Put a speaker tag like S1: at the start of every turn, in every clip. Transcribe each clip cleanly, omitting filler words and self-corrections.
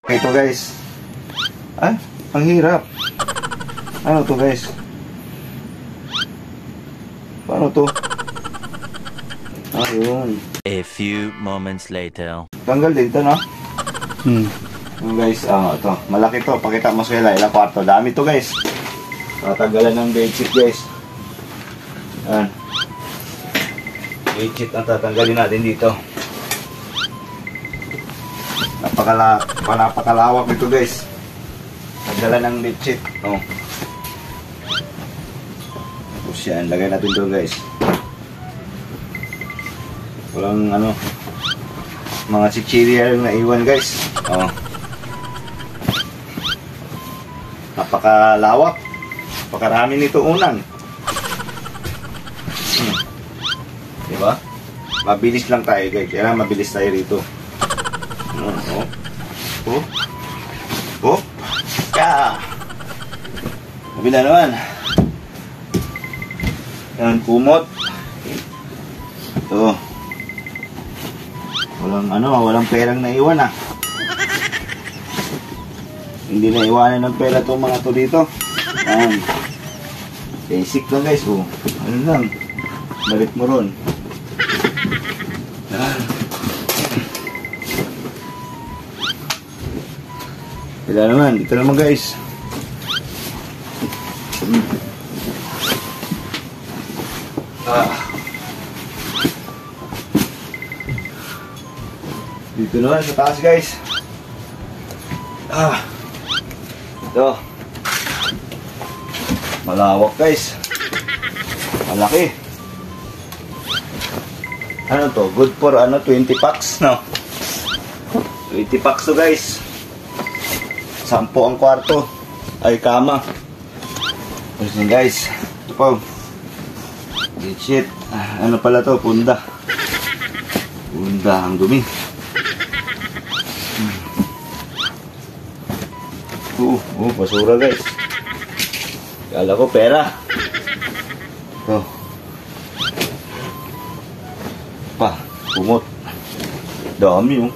S1: Ito guys. Ay, ang hirap. Ano to guys? Paano to? Ayun.
S2: A few moments later.
S1: Tanggal din ito, no? Guys, ito. Malaki to. Pakita mo sila. Ilang kwarto. Dami to guys. Tatanggalan ng bedsheet guys. Ayan. Bedsheet ang tatanggalin natin dito. Napakalawak nito guys. Tanggalan ng bedsheet. Oh. Tapos yan. Lagay natin doon guys. Walang mga chichirya na iwan guys. Oh. Napakalawak. Napakarami nito unang. Diba? Mabilis lang tayo guys. Kaya mabilis tayo rito. Yeah. Kabila naman. Yan, kumot. Ito. Walang perang naiwan ah. Hindi na iwanan ng pera itong mga to dito. Yan. Basic lang guys. Oh. Ano lang. Balik mo ron. Yan. Kaya naman. Dito naman guys. Dito naman sa taas guys. Ito. Malawak guys. Malaki. Ano to? Good for 20 packs no? 20 packs to guys. 10 ang kwarto. Ay kama. Tapos yun guys. Ito po. Shit. Ano pala to? Punda. Punda ang dumi. Basura guys. Kala ko pera. Ito. Kumot. Dami oh.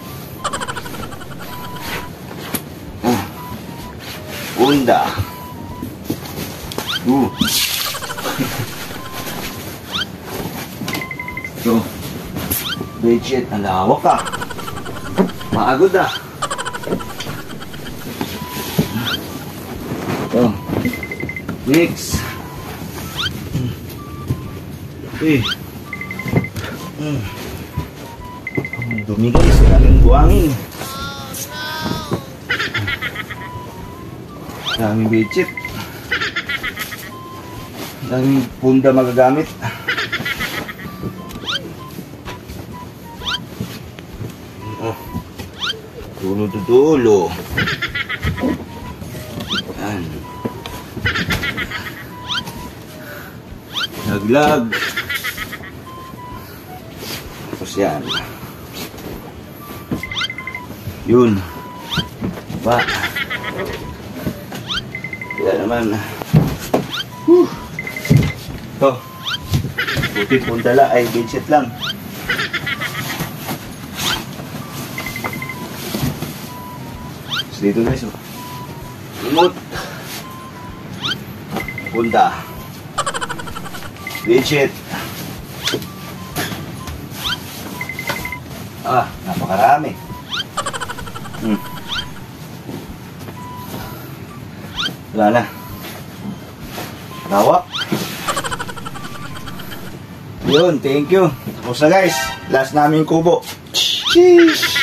S1: Punda. Ito. Bedsheet. Ang lawak ah. Maagod ah. Ito. Mix. Okay. Ang dumi guys. Daming buhangin. Daming bedsheet. Daming punda magagamit. Dulo. Yan. Laglag. Tapos yan. Yun. Ba. Kaya naman. Ito. Buti pundala ay bedsheet lang. So, dito guys. Remote. Punda. Bedsheet. Napakarami. Wala na. Lawak. Yun, thank you. Tapos na guys. Last namin kubo. Sheesh.